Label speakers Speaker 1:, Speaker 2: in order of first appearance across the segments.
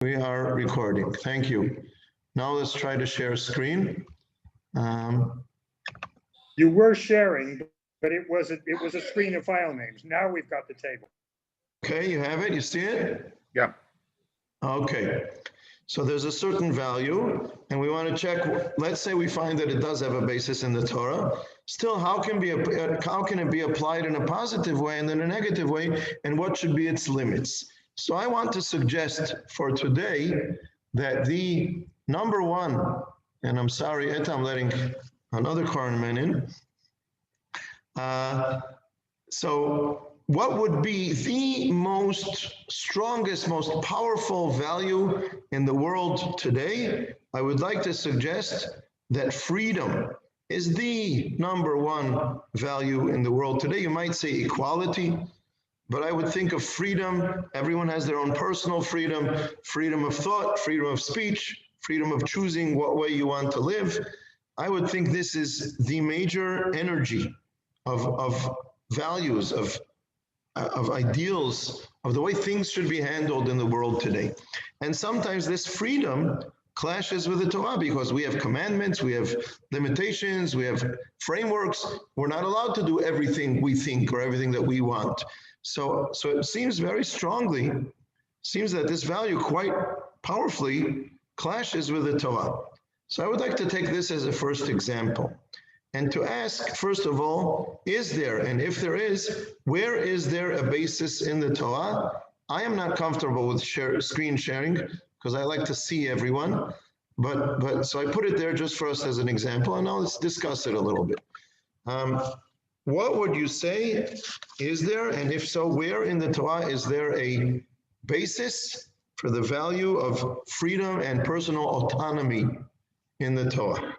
Speaker 1: We are recording. Thank you. Now let's try to share screen.
Speaker 2: You were sharing, but it was a screen of file names. Now we've got the table.
Speaker 1: Okay, you have it? You see it?
Speaker 2: Yeah.
Speaker 1: Okay. So there's a certain value, and we want to check. Let's say we find that it does have a basis in the Torah. Still, how can it be applied in a positive way and in a negative way, and what should be its limits? So I want to suggest for today that the number one, and I'm sorry, Eta, I'm letting another Kornman in. So what would be the most strongest, most powerful value in the world today? I would like to suggest that freedom is the number one value in the world today. You might say equality, but I would think of freedom. Everyone has their own personal freedom, freedom of thought, freedom of speech, freedom of choosing what way you want to live. I would think this is the major energy of values, of ideals, of the way things should be handled in the world today. And sometimes this freedom clashes with the Torah because we have commandments, we have limitations, we have frameworks. We're not allowed to do everything we think or everything that we want. So it seems very strongly, seems that this value quite powerfully clashes with the Torah. So I would like to take this as a first example and to ask, first of all, is there, and if there is, where is there a basis in the Torah? I am not comfortable with screen sharing because I like to see everyone, but so I put it there just for us as an example, and now let's discuss it a little bit. What would you say is there, and if so, where in the Torah is there a basis for the value of freedom and personal autonomy in the Torah?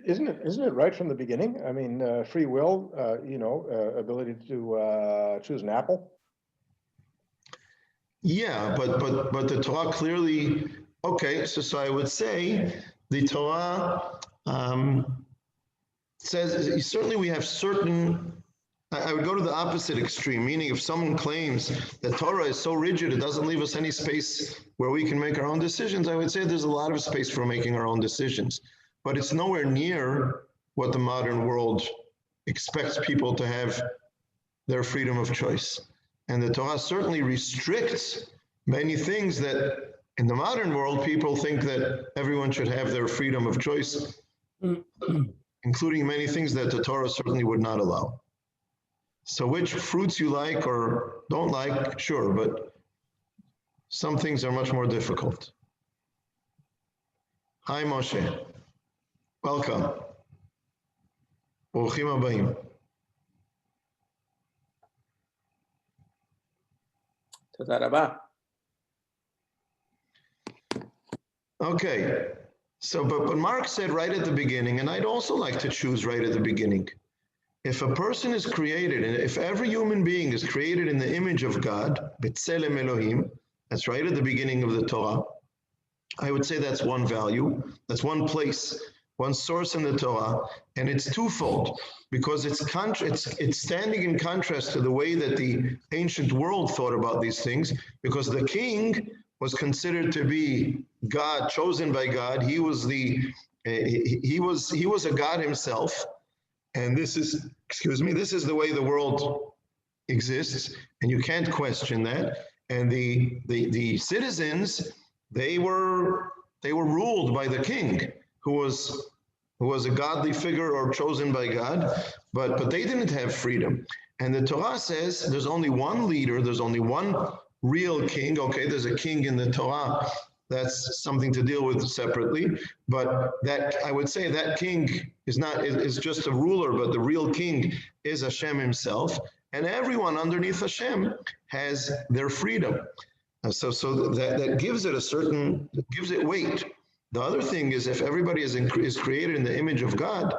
Speaker 3: Isn't it right from the beginning? I mean, free will, ability to choose an apple.
Speaker 1: Yeah, but the Torah clearly, okay, so I would say the Torah says, certainly we have certain, I would go to the opposite extreme, meaning if someone claims that Torah is so rigid, it doesn't leave us any space where we can make our own decisions, I would say there's a lot of space for making our own decisions. But it's nowhere near what the modern world expects people to have their freedom of choice. And the Torah certainly restricts many things that in the modern world, people think that everyone should have their freedom of choice, including many things that the Torah certainly would not allow. So which fruits you like or don't like, sure, but some things are much more difficult. Hi, Moshe. Welcome. Bruchim habayim.
Speaker 4: Toda rabah.
Speaker 1: Okay, so but Mark said right at the beginning, and I'd also like to choose right at the beginning. If a person is created, and if every human being is created in the image of God, B'Tselem Elohim, that's right at the beginning of the Torah, I would say that's one value, that's one place, one source in the Torah, and it's twofold, because it's standing in contrast to the way that the ancient world thought about these things, because the king was considered to be God, chosen by God. He was a God himself, and this is the way the world exists, and you can't question that. And the citizens, they were ruled by the king, who was a godly figure or chosen by God, but they didn't have freedom. And the Torah says there's only one leader, there's only one real king. Okay, there's a king in the Torah. That's something to deal with separately. But that, I would say, that king is just a ruler, but the real king is Hashem himself. And everyone underneath Hashem has their freedom. So that gives it weight. The other thing is, if everybody is created in the image of God,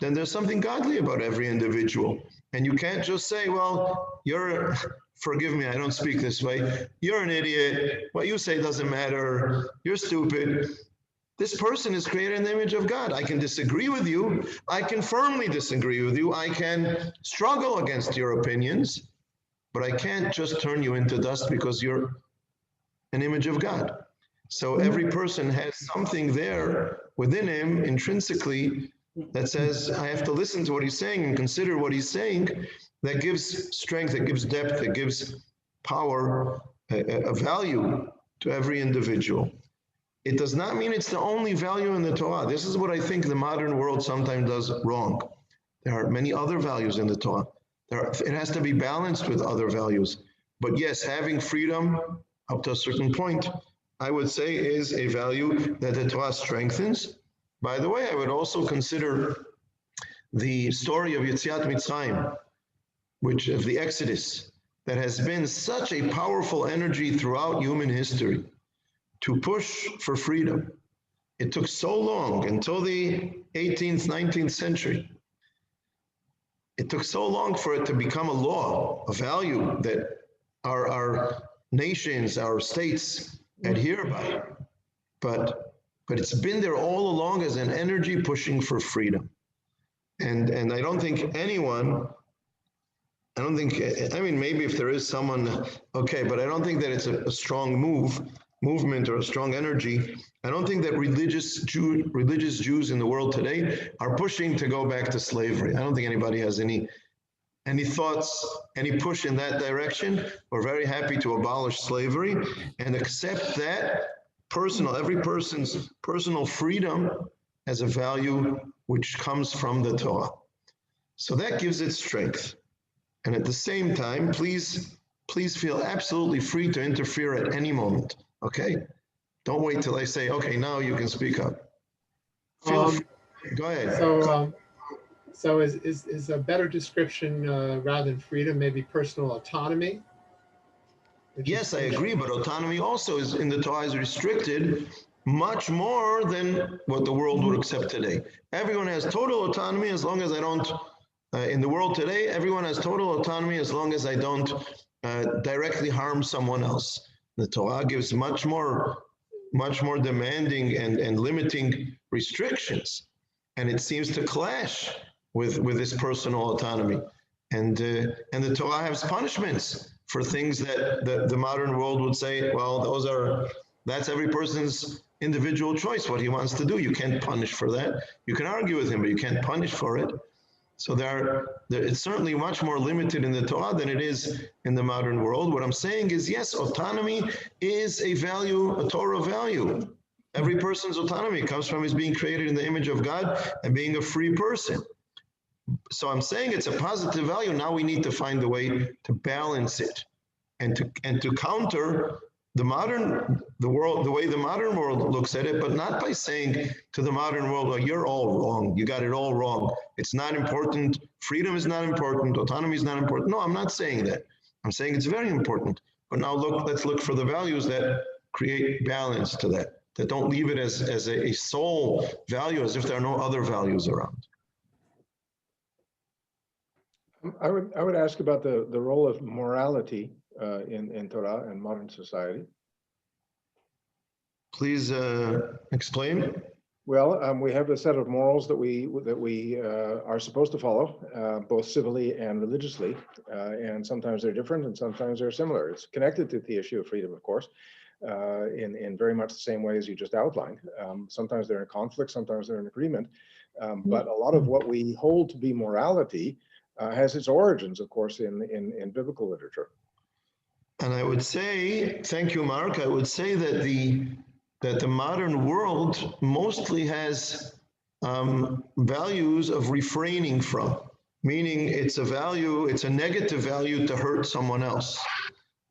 Speaker 1: then there's something godly about every individual. And you can't just say, well, forgive me, I don't speak this way, you're an idiot, what you say doesn't matter, you're stupid. this person is created in the image of God. I can disagree with you. I can firmly disagree with you. I can struggle against your opinions, but I can't just turn you into dust because you're an image of God. So every person has something there within him intrinsically that says, I have to listen to what he's saying and consider what he's saying. That gives strength, that gives depth, that gives power, a value to every individual. It does not mean it's the only value in the Torah. This is what I think the modern world sometimes does wrong. There are many other values in the Torah. It has to be balanced with other values. But yes, having freedom up to a certain point, I would say, is a value that the Torah strengthens. By the way, I would also consider the story of Yetziat Mitzrayim, which of the Exodus, that has been such a powerful energy throughout human history to push for freedom. It took so long, until the 18th, 19th century. It took so long for it to become a law, a value that our nations, our states adhere by. But it's been there all along as an energy pushing for freedom. And I don't think anyone, I mean, maybe if there is someone, okay, but I don't think that it's a strong movement or a strong energy. I don't think that religious Jews in the world today are pushing to go back to slavery. I don't think anybody has any thoughts, any push in that direction. We're very happy to abolish slavery and accept that every person's personal freedom as a value which comes from the Torah. So that gives it strength. And at the same time, please feel absolutely free to interfere at any moment. Okay? Don't wait till I say, okay, now you can speak up. Feel free. Go ahead.
Speaker 5: So is a better description rather than freedom, maybe personal autonomy?
Speaker 1: Yes, I agree, but autonomy also is in the Torah is restricted much more than what the world would accept today. Everyone has total autonomy as long as I don't, in the world today, everyone has total autonomy as long as I don't directly harm someone else. The Torah gives much more demanding and limiting restrictions, and it seems to clash with this personal autonomy. And the Torah has punishments for things that the modern world would say, well, that's every person's individual choice, what he wants to do. You can't punish for that. You can argue with him, but you can't punish for it. So it's certainly much more limited in the Torah than it is in the modern world. What I'm saying is, yes, autonomy is a value, a Torah value. Every person's autonomy comes from his being created in the image of God and being a free person. So I'm saying it's a positive value. Now we need to find a way to balance it and to counter the way the modern world looks at it, but not by saying to the modern world, well, you're all wrong. You got it all wrong. It's not important. Freedom is not important. Autonomy is not important. No, I'm not saying that. I'm saying it's very important. But now let's look for the values that create balance to that don't leave it as a sole value, as if there are no other values around.
Speaker 3: I would ask about the role of morality in Torah and modern society.
Speaker 1: Please explain.
Speaker 3: Well, we have a set of morals that we are supposed to follow, both civilly and religiously, and sometimes they're different and sometimes they're similar. It's connected to the issue of freedom, of course, in very much the same way as you just outlined. Sometimes they're in conflict, sometimes they're in agreement, but a lot of what we hold to be morality has its origins, of course, in biblical literature.
Speaker 1: And I would say, thank you, Mark. I would say that the modern world mostly has values of refraining from, meaning it's a negative value to hurt someone else.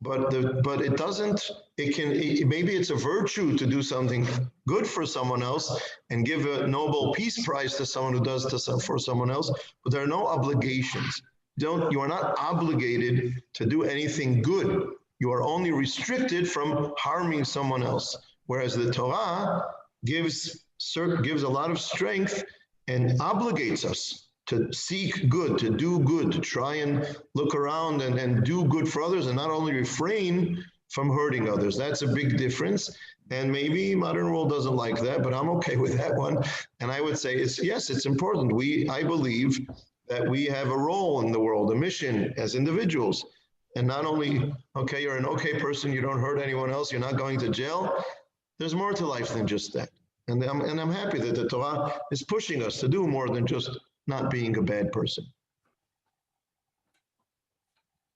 Speaker 1: But it doesn't. Maybe it's a virtue to do something good for someone else and give a Nobel Peace Prize to someone who does for someone else. But there are no obligations. You are not obligated to do anything good. You are only restricted from harming someone else. Whereas the Torah gives a lot of strength and obligates us to seek good, to do good, to try and look around and do good for others, and not only refrain from hurting others. That's a big difference. And maybe modern world doesn't like that, but I'm okay with that one. And I would say yes, it's important. I believe that we have a role in the world, a mission as individuals. And not only, okay, you're an okay person, you don't hurt anyone else, you're not going to jail. There's more to life than just that. And I'm happy that the Torah is pushing us to do more than just not being a bad person.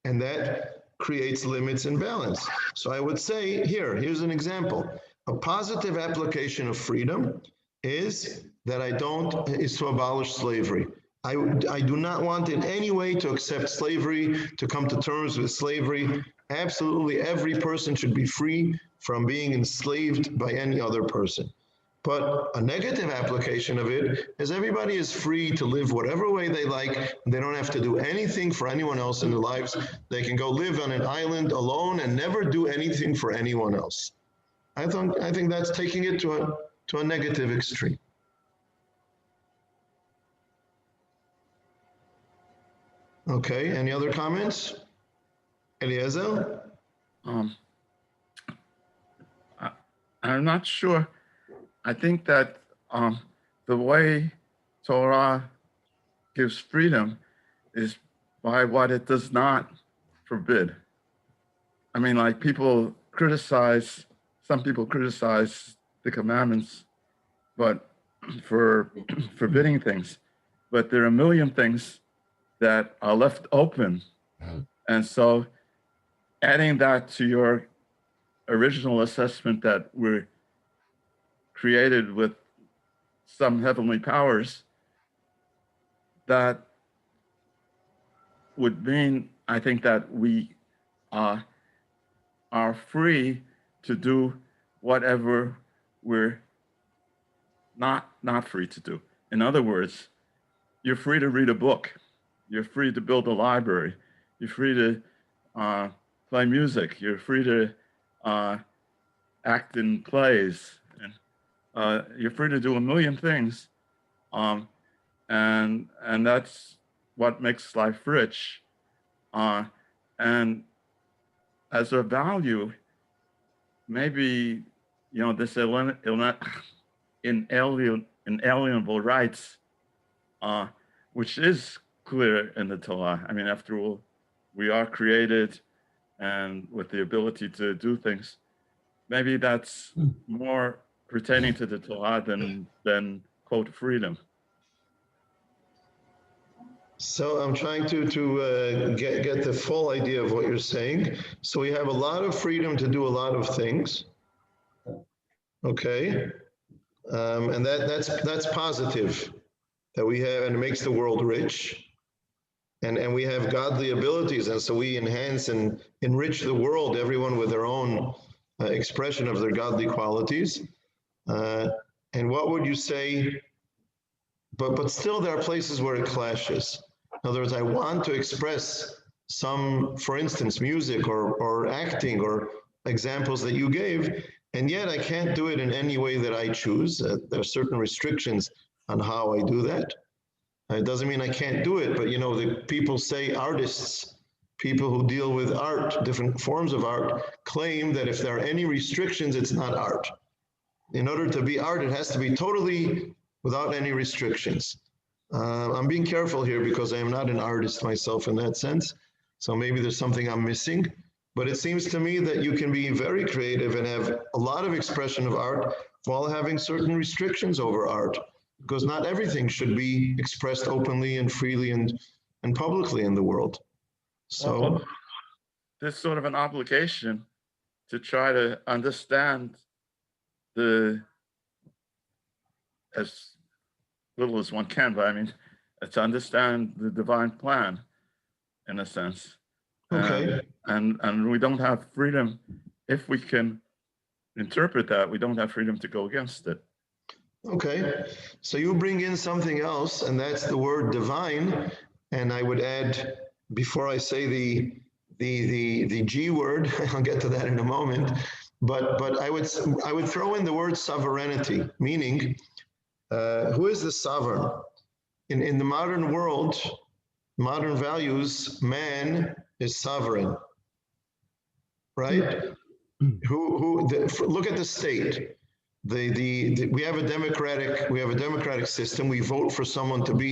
Speaker 1: And that creates limits and balance. So I would say here's an example. A positive application of freedom is to abolish slavery. I do not want in any way to accept slavery, to come to terms with slavery. Absolutely every person should be free from being enslaved by any other person. But a negative application of it is everybody is free to live whatever way they like. They don't have to do anything for anyone else in their lives. They can go live on an island alone and never do anything for anyone else. I think that's taking it to a negative extreme. Okay, any other comments? Eliezer?
Speaker 6: I'm not sure. I think that the way Torah gives freedom is by what it does not forbid. I mean, like some people criticize the commandments, but for forbidding things, but there are a million things that are left open. And so adding that to your original assessment that we're created with some heavenly powers, that would mean, I think, that we are free to do whatever we're not free to do. In other words, you're free to read a book. You're free to build a library. You're free to play music. You're free to act in plays. And you're free to do a million things. And that's what makes life rich. And as a value, maybe, this inalienable rights, which is clear in the Torah. I mean, after all, we are created and with the ability to do things. Maybe that's more pertaining to the Torah than quote, freedom.
Speaker 1: So I'm trying to get the full idea of what you're saying. So we have a lot of freedom to do a lot of things. Okay. And that's positive that we have, and it makes the world rich. And we have godly abilities, and so we enhance and enrich the world, everyone with their own expression of their godly qualities. And what would you say, but still there are places where it clashes. In other words, I want to express some, for instance, music or acting or examples that you gave, and yet I can't do it in any way that I choose. There are certain restrictions on how I do that. It doesn't mean I can't do it, but the people say artists, people who deal with art, different forms of art, claim that if there are any restrictions, it's not art. In order to be art, it has to be totally without any restrictions. I'm being careful here because I am not an artist myself in that sense. So maybe there's something I'm missing, but it seems to me that you can be very creative and have a lot of expression of art while having certain restrictions over art, because not everything should be expressed openly and freely and publicly in the world. So
Speaker 6: well, there's sort of an obligation to try to understand as little as one can, but I mean, to understand the divine plan, in a sense.
Speaker 1: okay.
Speaker 6: And we don't have freedom. If we can interpret that, we don't have freedom to go against it.
Speaker 1: Okay, so you bring in something else, and that's the word divine. And I would add, before I say the G word, I'll get to that in a moment. But I would throw in the word sovereignty, meaning who is the sovereign? In the modern world, modern values, man is sovereign, right? Look at the state. We have a democratic system. We vote for someone to be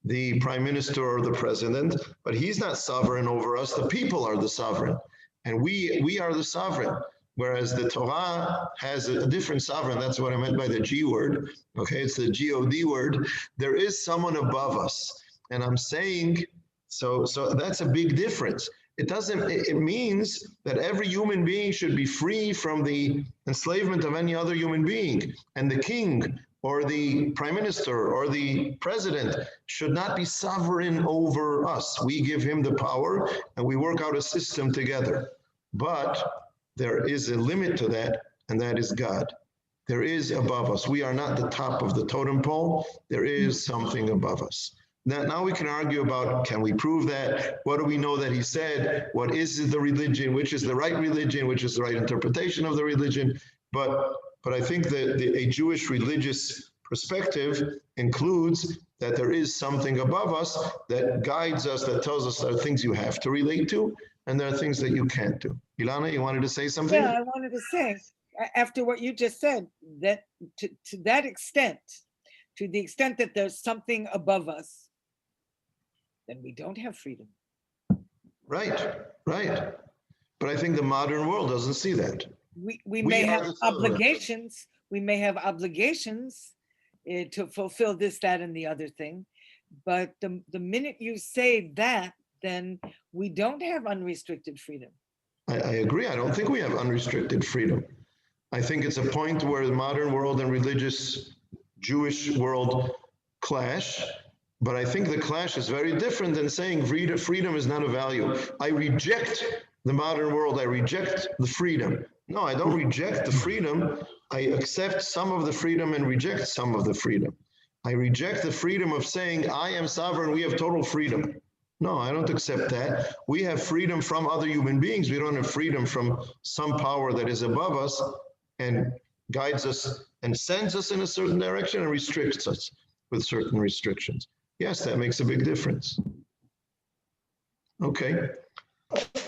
Speaker 1: the prime minister or the president, but he's not sovereign over us. The people are the sovereign, and we are the sovereign. Whereas the Torah has a different sovereign. That's what I meant by the G word. Okay, it's the God word. There is someone above us, and I'm saying so. So that's a big difference. It means that every human being should be free from the enslavement of any other human being, and the king or the prime minister or the president should not be sovereign over us. We give him the power and we work out a system together. But there is a limit to that, and that is God. There is above us. We are not the top of the totem pole. There is something above us. Now we can argue about, can we prove that? What do we know that he said? What is the religion? Which is the right religion? Which is the right interpretation of the religion? But I think that a Jewish religious perspective includes that there is something above us that guides us, that tells us there are things you have to relate to, and there are things that you can't do. Ilana, you wanted to say something?
Speaker 7: Yeah, I wanted to say, after what you just said, that to that extent, to the extent that there's something above us, then we don't have freedom.
Speaker 1: Right. But I think the modern world doesn't see that.
Speaker 7: We may have obligations. We may have obligations to fulfill this, that, and the other thing. But the minute you say that, then we don't have unrestricted freedom.
Speaker 1: I agree. I don't think we have unrestricted freedom. I think it's a point where the modern world and religious Jewish world clash. But I think the clash is very different than saying freedom is not a value. I reject the modern world. I reject the freedom. No, I don't reject the freedom. I accept some of the freedom and reject some of the freedom. I reject the freedom of saying, I am sovereign, we have total freedom. No, I don't accept that. We have freedom from other human beings. We don't have freedom from some power that is above us and guides us and sends us in a certain direction and restricts us with certain restrictions. Yes, that makes a big difference. Okay.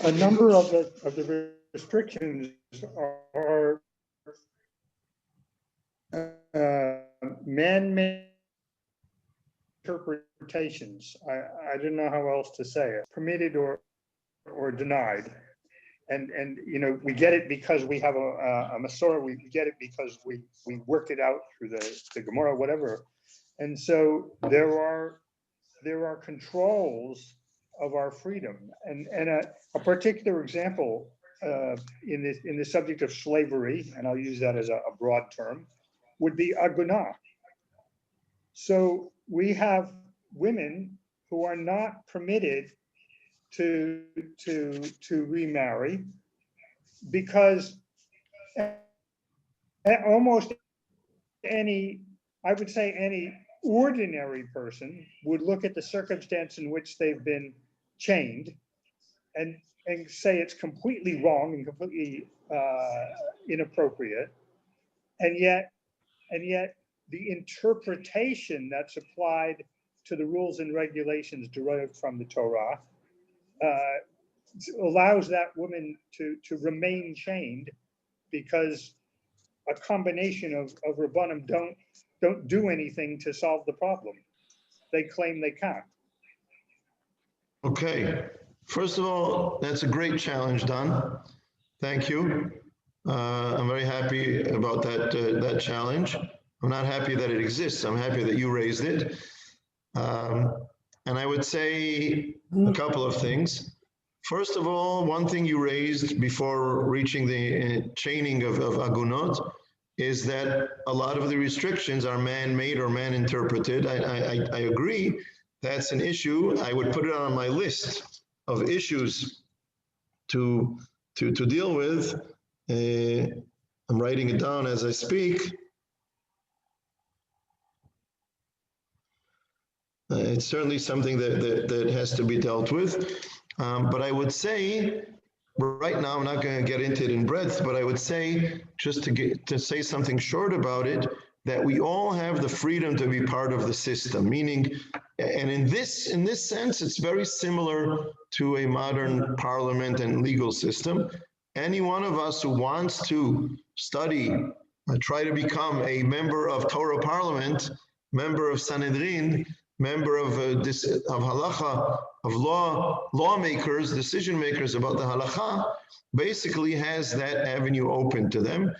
Speaker 2: A number of the restrictions are man-made interpretations. I don't know how else to say it. Permitted or denied. And you know, we get it because we have a Masorah. We get it because we worked it out through the Gemara, whatever. And so there are controls of our freedom. And a particular example in the subject of slavery, and I'll use that as a broad term, would be agunah. So we have women who are not permitted to remarry because almost any, I would say any ordinary person would look at the circumstance in which they've been chained and say it's completely wrong and completely inappropriate, and yet the interpretation that's applied to the rules and regulations derived from the Torah allows that woman to remain chained because a combination of Rabbanim don't do anything to solve the problem. They claim they can't.
Speaker 1: Okay. First of all, that's a great challenge, Don. Thank you. I'm very happy about that challenge. I'm not happy that it exists. I'm happy that you raised it. And I would say a couple of things. First of all, one thing you raised before reaching the chaining of agunot is that a lot of the restrictions are man-made or man-interpreted. I agree. That's an issue. I would put it on my list of issues to deal with. I'm writing it down as I speak. It's certainly something that has to be dealt with. But I would say, right now, I'm not going to get into it in breadth, but I would say, just to say something short about it, that we all have the freedom to be part of the system, meaning, and in this sense, it's very similar to a modern parliament and legal system. any one of us who wants to study, try to become a member of Torah Parliament, member of Sanhedrin, member of halacha, of lawmakers, decision makers about the halacha, basically has that avenue open to them,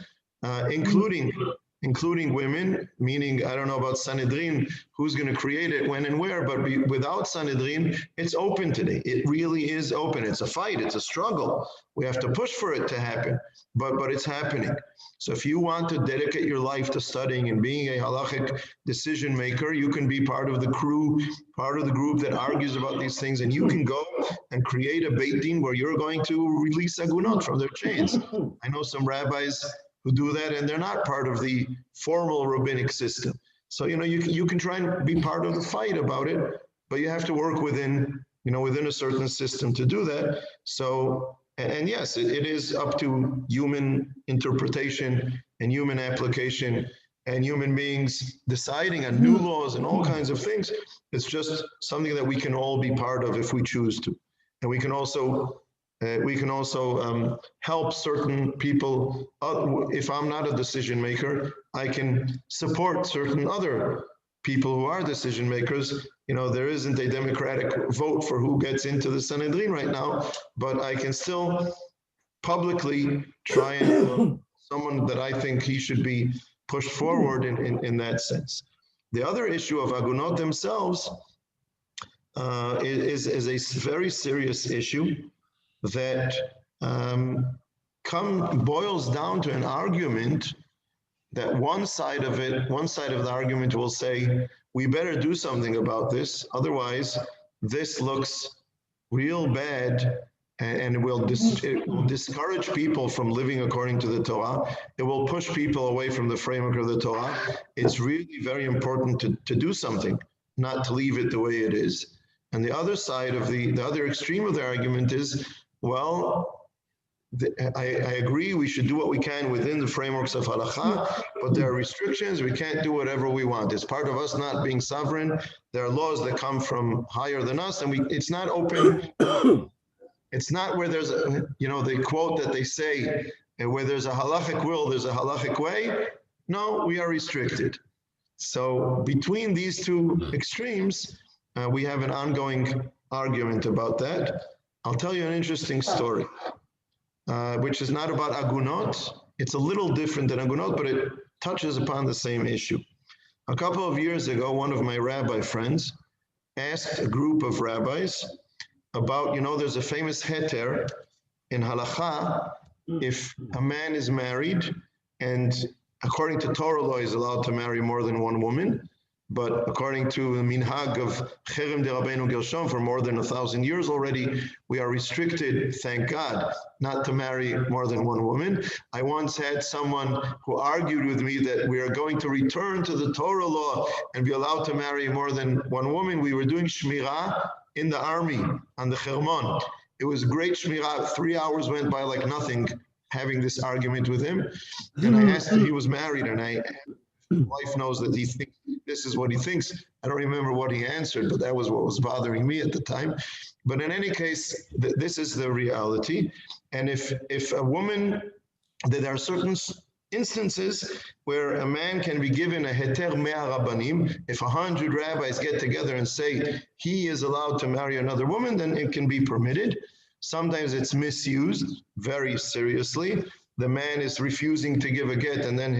Speaker 1: including women, meaning, I don't know about Sanhedrin, who's going to create it, when and where, but without Sanhedrin, it's open today. It really is open. It's a fight. It's a struggle. We have to push for it to happen, but it's happening. So if you want to dedicate your life to studying and being a halachic decision maker, you can be part of the crew, part of the group that argues about these things, and you can go and create a beit din where you're going to release agunot from their chains. I know some rabbis who do that, and they're not part of the formal rabbinic system. So, you can try and be part of the fight about it, but you have to work within a certain system to do that. So, and yes, it is up to human interpretation and human application and human beings deciding on new laws and all kinds of things. It's just something that we can all be part of if we choose to. And we can also help certain people. If I'm not a decision maker, I can support certain other people who are decision makers. There isn't a democratic vote for who gets into the Sanhedrin right now, but I can still publicly try and someone that I think he should be pushed forward in that sense. The other issue of agunot themselves is a very serious issue that boils down to an argument that one side of the argument will say, we better do something about this, otherwise this looks real bad, and it will discourage people from living according to the Torah. It will push people away from the framework of the Torah. It's really very important to do something, not to leave it the way it is. And the other side of the other extreme of the argument is, well, I agree, we should do what we can within the frameworks of halakha, but there are restrictions. We can't do whatever we want. It's part of us not being sovereign. There are laws that come from higher than us, and it's not open. It's not where there's the quote that they say, where there's a halachic will, there's a halachic way. No, we are restricted. So between these two extremes, we have an ongoing argument about that. I'll tell you an interesting story, which is not about agunot. It's a little different than agunot, but it touches upon the same issue. A couple of years ago, one of my rabbi friends asked a group of rabbis about, there's a famous heter in halakha. If a man is married and according to Torah law is allowed to marry more than one woman, but according to the minhag of Cherem de Rabbeinu Gershom, for more than 1,000 years already, we are restricted, thank God, not to marry more than one woman. I once had someone who argued with me that we are going to return to the Torah law and be allowed to marry more than one woman. We were doing shmirah in the army on the Hermon. It was great shmirah. 3 hours went by like nothing, having this argument with him. And I asked him, he was married, and wife knows that he thinks this is what he thinks. I don't remember what he answered, but that was what was bothering me at the time. But in any case, this is the reality. And if a woman, there are certain instances where a man can be given a heter mea rabbanim. If 100 rabbis get together and say he is allowed to marry another woman, then it can be permitted. Sometimes it's misused very seriously. The man is refusing to give a get, and then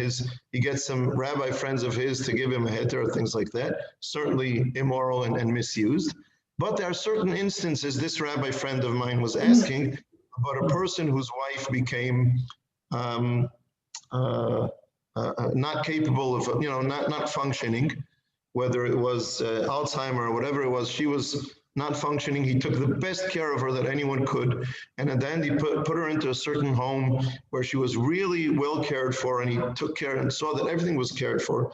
Speaker 1: he gets some rabbi friends of his to give him a heter or things like that. Certainly immoral and misused. But there are certain instances, this rabbi friend of mine was asking about a person whose wife became not capable of, not functioning, whether it was Alzheimer or whatever it was. She was not functioning. He took the best care of her that anyone could. And at the end, he put her into a certain home where she was really well cared for, and he took care and saw that everything was cared for.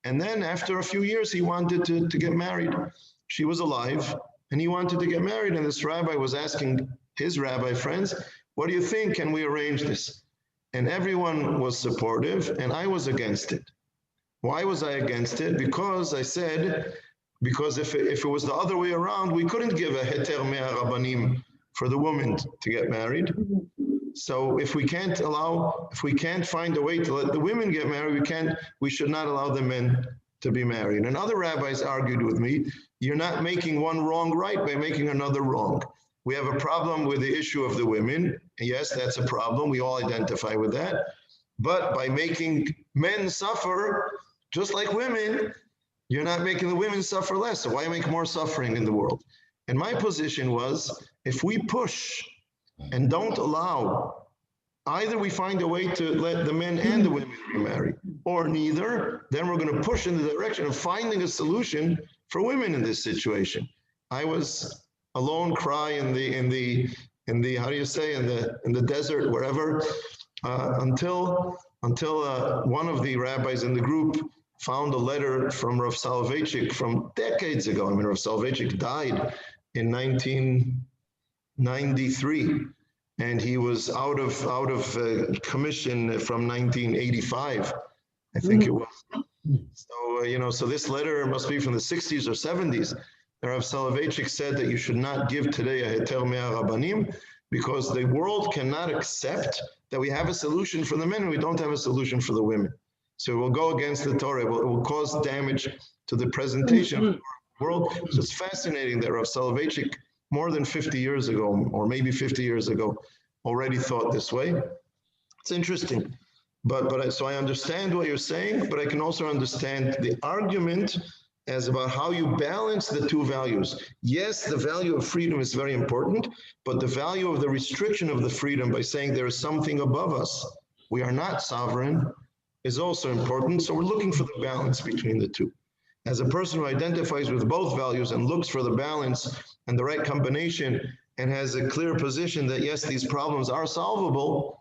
Speaker 1: And then after a few years, he wanted to get married. She was alive, and he wanted to get married. And this rabbi was asking his rabbi friends, what do you think? Can we arrange this? And everyone was supportive, and I was against it. Why was I against it? Because I said, if it was the other way around, we couldn't give a heter mea rabbanim for the woman to get married. So if we can't find a way to let the women get married, we should not allow the men to be married. And other rabbis argued with me, you're not making one wrong right by making another wrong. We have a problem with the issue of the women. Yes, that's a problem. We all identify with that. But by making men suffer, just like women, you're not making the women suffer less. So why make more suffering in the world? And my position was, if we push and don't allow, either we find a way to let the men and the women be married, or neither, then we're going to push in the direction of finding a solution for women in this situation. I was a lone cry in the how do you say, in the desert, wherever, until one of the rabbis in the group found a letter from Rav Soloveitchik from decades ago. I mean, Rav Soloveitchik died in 1993, and he was out of commission from 1985, I think it was. So so this letter must be from the 60s or 70s. Rav Soloveitchik said that you should not give today a heter mea rabbanim, because the world cannot accept that we have a solution for the men and we don't have a solution for the women. So it will go against the Torah. It will cause damage to the presentation of the world. So it's fascinating that Rav Soloveitchik, more than 50 years ago, or maybe 50 years ago, already thought this way. It's interesting. So I understand what you're saying, but I can also understand the argument as about how you balance the two values. Yes, the value of freedom is very important, but the value of the restriction of the freedom by saying there is something above us, we are not sovereign, is also important. So we're looking for the balance between the two. As a person who identifies with both values and looks for the balance and the right combination and has a clear position that yes, these problems are solvable,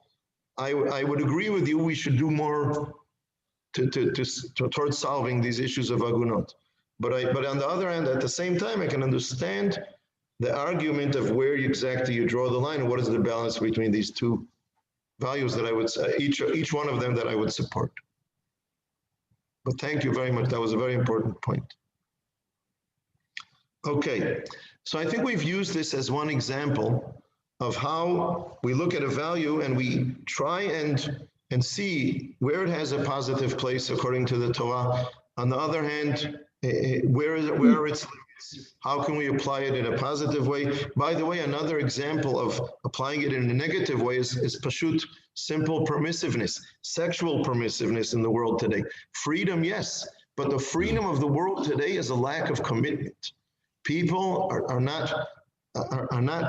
Speaker 1: I would agree with you, we should do more towards solving these issues of agunot. But on the other hand, at the same time, I can understand the argument of where exactly you draw the line and what is the balance between these two values that I would say, each one of them that I would support. But thank you very much. That was a very important point. Okay, so I think we've used this as one example of how we look at a value and we try and see where it has a positive place according to the Torah. On the other hand, where it's limits. How can we apply it in a positive way? By the way, another example of applying it in a negative way is pashut, simple permissiveness, sexual permissiveness in the world today. Freedom, yes, but the freedom of the world today is a lack of commitment. People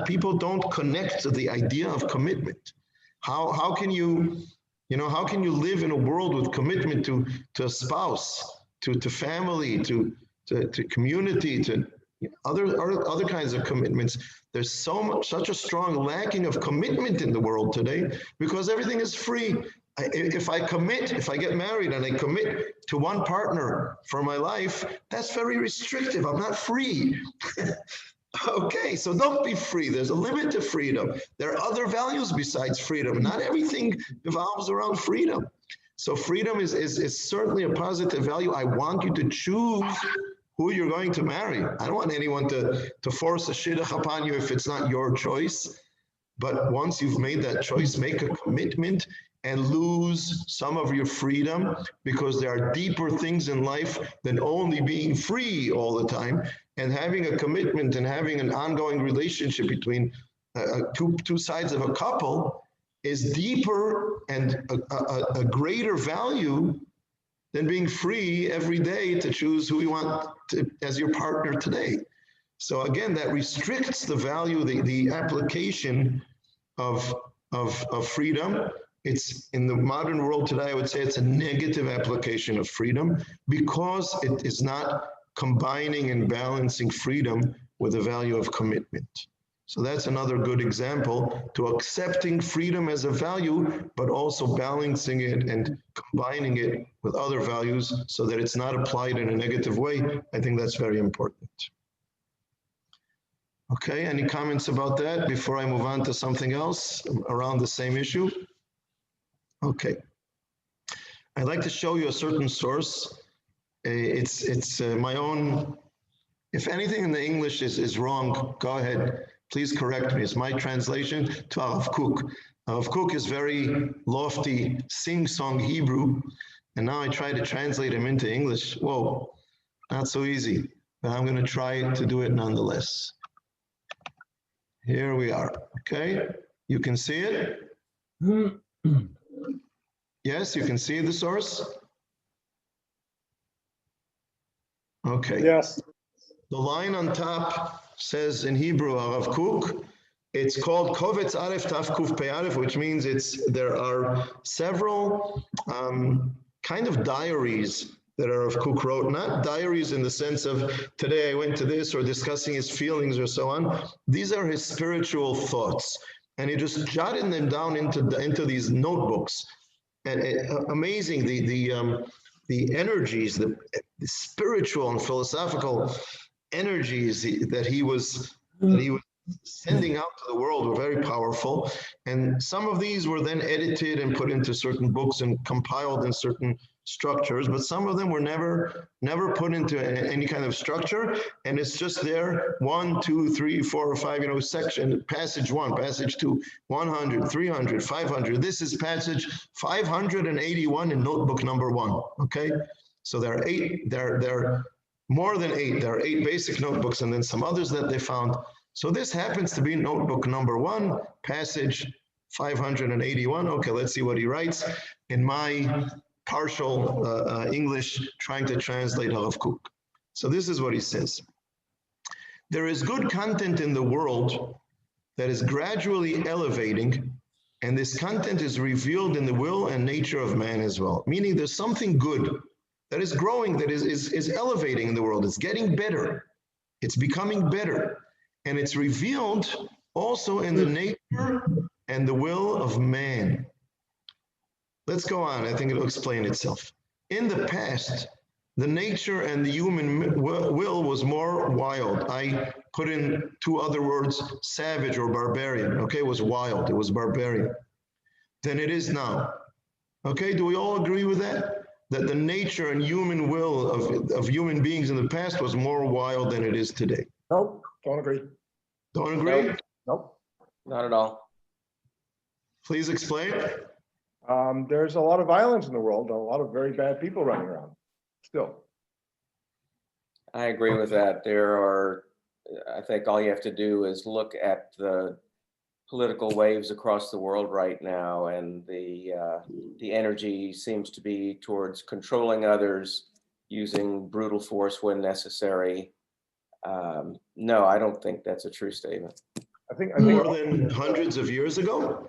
Speaker 1: people don't connect to the idea of commitment. How can you live in a world with commitment to a spouse, to family, to community, to other kinds of commitments? There's such a strong lacking of commitment in the world today because everything is free. If I get married and I commit to one partner for my life, that's very restrictive. I'm not free. Okay, so don't be free. There's a limit to freedom. There are other values besides freedom. Not everything revolves around freedom. So freedom is certainly a positive value. I want you to choose who you're going to marry. I don't want anyone to force a shidduch upon you if it's not your choice. But once you've made that choice, make a commitment and lose some of your freedom, because there are deeper things in life than only being free all the time. And having a commitment and having an ongoing relationship between two sides of a couple is deeper and a greater value than being free every day to choose who you want as your partner today. So again, that restricts the value, the application of freedom. It's in the modern world today, I would say it's a negative application of freedom because it is not combining and balancing freedom with the value of commitment. So that's another good example to accepting freedom as a value, but also balancing it and combining it with other values so that it's not applied in a negative way. I think that's very important. Okay, any comments about that before I move on to something else around the same issue? Okay. I'd like to show you a certain source. It's my own. If anything in the English is wrong, go ahead. Please correct me. It's my translation to Arav Kook. Rav Kook is very lofty, sing-song Hebrew, and now I try to translate him into English. Whoa, not so easy, but I'm going to try to do it nonetheless. Here we are, okay? You can see it? Yes, you can see the source? Okay.
Speaker 2: Yes.
Speaker 1: The line on top says in Hebrew, Rav Kook, it's called Kovetz Aleph Taf Kuf Pei Aleph, which means there are several kind of diaries that Rav Kook wrote, not diaries in the sense of today I went to this or discussing his feelings or so on. These are his spiritual thoughts. And he just jotted them down into these notebooks. And amazing, the energies, the spiritual and philosophical energies that he was sending out to the world were very powerful. And some of these were then edited and put into certain books and compiled in certain structures, but some of them were never put into any kind of structure. And it's just there, 1, 2, 3, 4, or 5, section, passage 1, passage 2, 100, 300, 500. This is passage 581 in notebook number 1, okay? So there are 8, there are more than 8. There are 8 basic notebooks and then some others that they found. So this happens to be notebook number 1, passage 581. Okay, let's see what he writes in my partial English trying to translate Rav Kook. So this is what he says. There is good content in the world that is gradually elevating, and this content is revealed in the will and nature of man as well. Meaning there's something good that is growing, that is elevating in the world. It's getting better. It's becoming better. And it's revealed also in the nature and the will of man. Let's go on. I think it'll explain itself. In the past, the nature and the human will was more wild. I put in 2 other words, savage or barbarian. Okay, it was wild. It was barbarian. Than it is now. Okay, do we all agree with that? That the nature and human will of human beings in the past was more wild than it is today.
Speaker 3: Nope, don't agree.
Speaker 1: Don't agree?
Speaker 4: Nope.
Speaker 3: Nope.
Speaker 4: Not at all.
Speaker 1: Please explain.
Speaker 3: There's a lot of violence in the world, a lot of very bad people running around still.
Speaker 4: I agree with that. I think all you have to do is look at the political waves across the world right now, and the energy seems to be towards controlling others, using brutal force when necessary. No, I don't think that's a true statement.
Speaker 3: I think
Speaker 1: More than hundreds of years ago?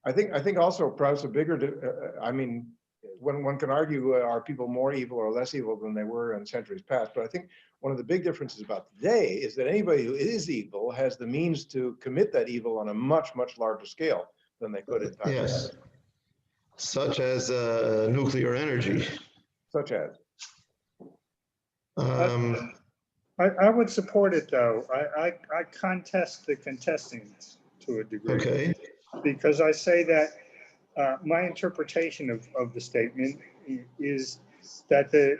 Speaker 3: I think also perhaps a bigger, I mean, when one can argue, are people more evil or less evil than they were in centuries past? But I think one of the big differences about today is that anybody who is evil has the means to commit that evil on a much, much larger scale than they could in time.
Speaker 1: Yes. Such as nuclear energy.
Speaker 3: Such as?
Speaker 2: I would support it, though. I contest the contesting to a degree.
Speaker 1: Okay.
Speaker 2: Because I say that my interpretation of the statement is that the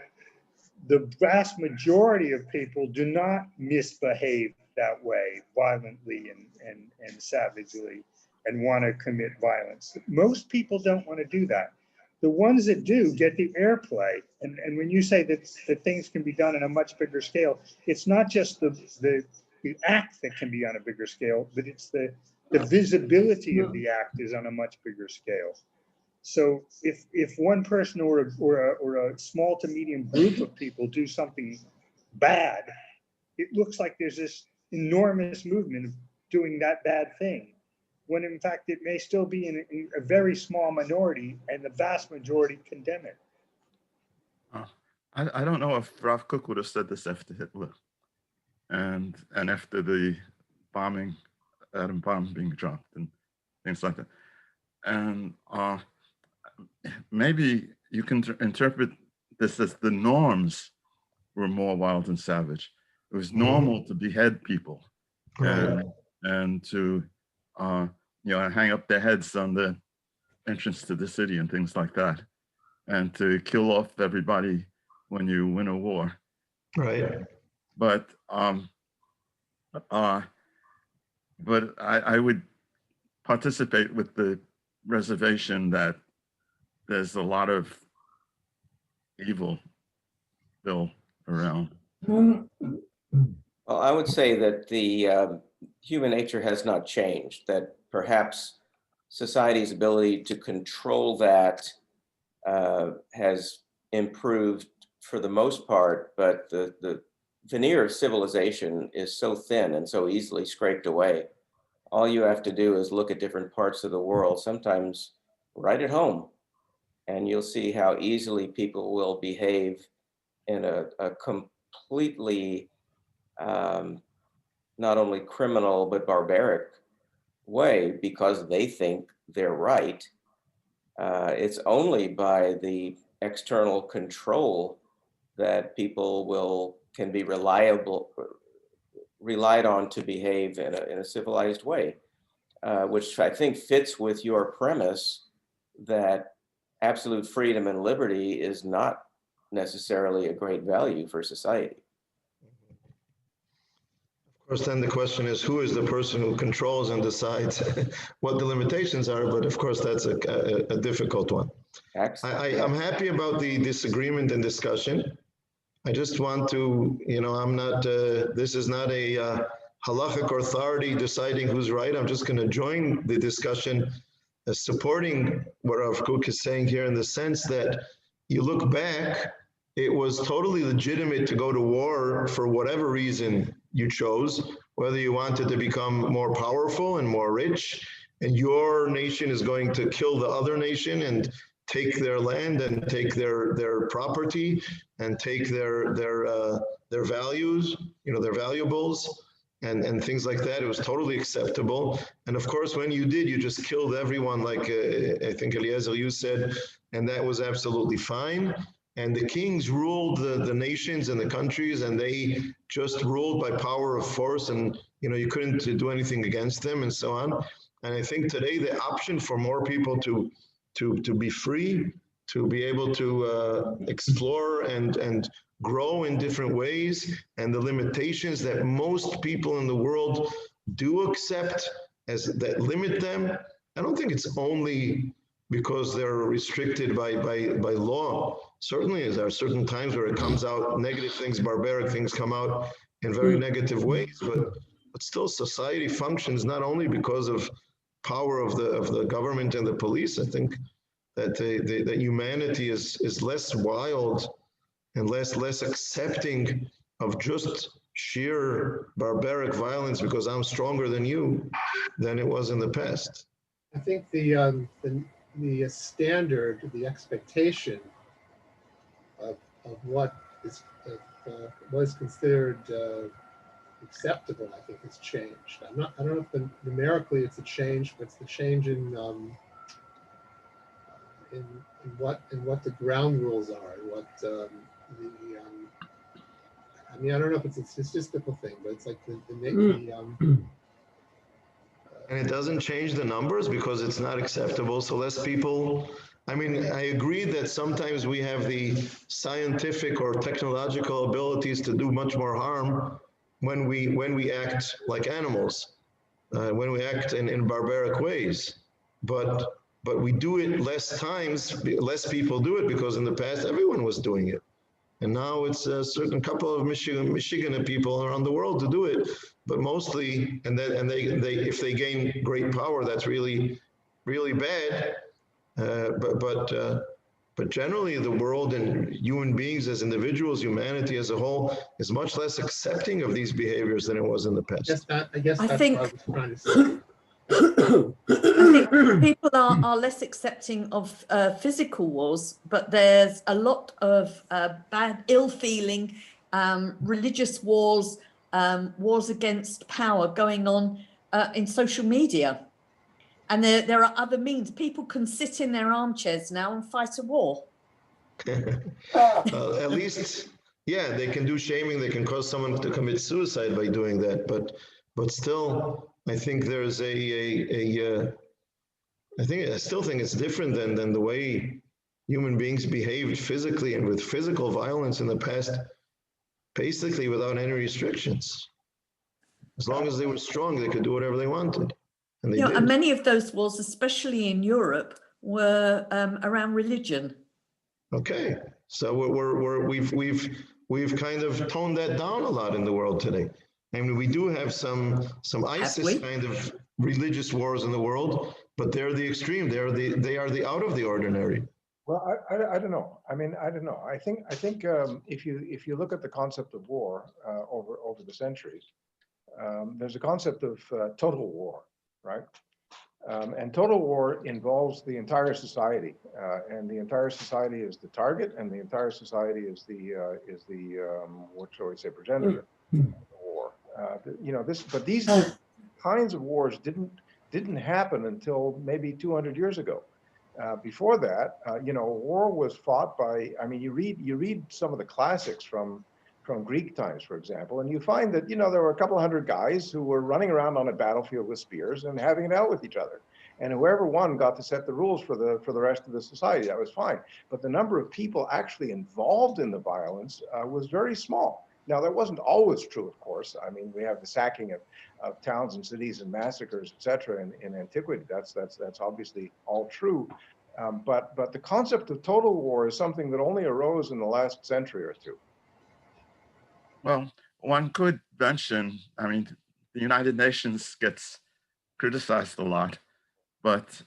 Speaker 2: vast majority of people do not misbehave that way violently and savagely and want to commit violence. Most people don't want to do that. The ones that do get the airplay. And when you say that things can be done on a much bigger scale, it's not just the act that can be on a bigger scale, but it's the visibility of the act is on a much bigger scale. So if one person or a small to medium group of people do something bad, it looks like there's this enormous movement of doing that bad thing, when in fact it may still be in a very small minority and the vast majority condemn it.
Speaker 6: I don't know if Rav Kook would have said this after Hitler and after the bombing, atom bomb being dropped and things like that. And maybe you can interpret this as the norms were more wild and savage. It was normal to behead people and to hang up their heads on the entrance to the city and things like that, and to kill off everybody when you win a war.
Speaker 1: Right.
Speaker 6: But I would participate with the reservation that there's a lot of evil still around.
Speaker 4: Well, I would say that the human nature has not changed, that perhaps society's ability to control that has improved for the most part, but the veneer of civilization is so thin and so easily scraped away. All you have to do is look at different parts of the world, sometimes right at home, and you'll see how easily people will behave in a completely not only criminal but barbaric way because they think they're right. It's only by the external control that people can be relied on to behave in a civilized way, which I think fits with your premise that absolute freedom and liberty is not necessarily a great value for society.
Speaker 1: Of course, then the question is, who is the person who controls and decides what the limitations are? But of course, that's a difficult one. I'm happy about the disagreement and discussion. I just want to, I'm not, this is not a halachic authority deciding who's right. I'm just going to join the discussion supporting what Rav Kook is saying here in the sense that you look back, it was totally legitimate to go to war for whatever reason you chose, whether you wanted to become more powerful and more rich, and your nation is going to kill the other nation and take their land and take their property and take their values, their valuables and things like that. It was totally acceptable. And of course, when you did, you just killed everyone, like I think Eliezer, you said, and that was absolutely fine. And the kings ruled the nations and the countries, and they just ruled by power of force, and you couldn't do anything against them, and so on. And I think today the option for more people to be free, to be able to explore and grow in different ways, and the limitations that most people in the world do accept as that limit them. I don't think it's only because they're restricted by law. Certainly, there are certain times where it comes out negative things, barbaric things come out in very negative ways, but still society functions not only because of power of the government and the police. I think that that humanity is less wild and less accepting of just sheer barbaric violence because I'm stronger than you than it was in the past.
Speaker 5: I think the standard, the expectation of what was considered acceptable, I think, has changed. I don't know if numerically it's a change, but it's the change in what the ground rules are, and what I don't know if it's a statistical thing, but it's like
Speaker 1: and it doesn't change the numbers because it's not acceptable. So less people. I agree that sometimes we have the scientific or technological abilities to do much more harm when we act like animals, when we act in barbaric ways. But we do it less times, less people do it because in the past everyone was doing it. And now it's a certain couple of Michigan people around the world to do it, but mostly, and they if they gain great power, that's really, really bad. But generally, the world and human beings as individuals, humanity as a whole, is much less accepting of these behaviors than it was in the past.
Speaker 5: I guess that's
Speaker 8: think,
Speaker 5: what I was trying to say.
Speaker 8: I think people are less accepting of physical wars, but there's a lot of bad, ill-feeling, religious wars, wars against power going on in social media. And there are other means. People can sit in their armchairs now and fight a war.
Speaker 1: At least, yeah, they can do shaming. They can cause someone to commit suicide by doing that. But still, I think there's I still think it's different than the way human beings behaved physically and with physical violence in the past, basically without any restrictions. As long as they were strong, they could do whatever they wanted. And they
Speaker 8: You know, and
Speaker 1: did.
Speaker 8: many of those wars, especially in Europe, were around religion.
Speaker 1: Okay, so we've kind of toned that down a lot in the world today. I mean, we do have some ISIS
Speaker 8: we?
Speaker 1: kind of religious wars in the world, but they're the extreme. They are the out of the ordinary.
Speaker 3: Well, I don't know. I mean, I don't know. I think if you look at the concept of war over the centuries, there's a concept of total war, right? And total war involves the entire society, and the entire society is the target, and the entire society is the what shall we say, progenitor of the war. You know, but these kinds of wars didn't happen until maybe 200 years ago. Before that, you know, war was fought by. I mean, you read some of the classics from Greek times, for example, and you find that, you know, there were a couple of hundred guys who were running around on a battlefield with spears and having it out with each other. And whoever won got to set the rules for the rest of the society. That was fine. But the number of people actually involved in the violence was very small. Now, that wasn't always true, of course. I mean, we have the sacking of towns and cities and massacres, et cetera, in antiquity. That's obviously all true. But the concept of total war is something that only arose in the last century or two.
Speaker 6: Well, one could mention, I mean, the United Nations gets criticized a lot, but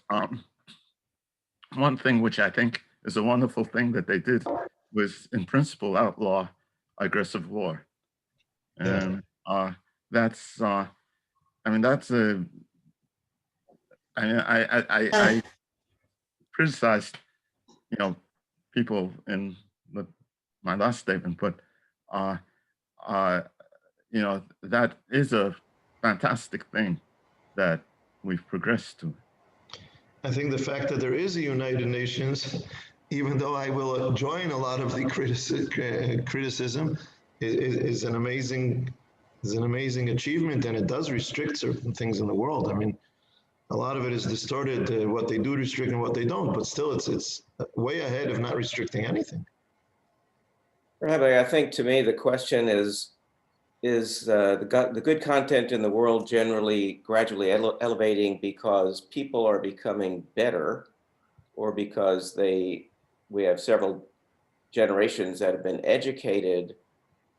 Speaker 6: one thing which I think is a wonderful thing that they did was, in principle, outlaw aggressive war. And that's, I mean, that's a, I criticized, you know, people in my last statement, but you know, that is a fantastic thing that we've progressed to.
Speaker 1: I think the fact that there is a United Nations, even though I will join a lot of the criticism, is an amazing achievement, and it does restrict certain things in the world. I mean, a lot of it is distorted, what they do restrict and what they don't, but still it's way ahead of not restricting anything.
Speaker 4: Rabbi, I think to me the question is the good content in the world generally gradually elevating because people are becoming better, or because we have several generations that have been educated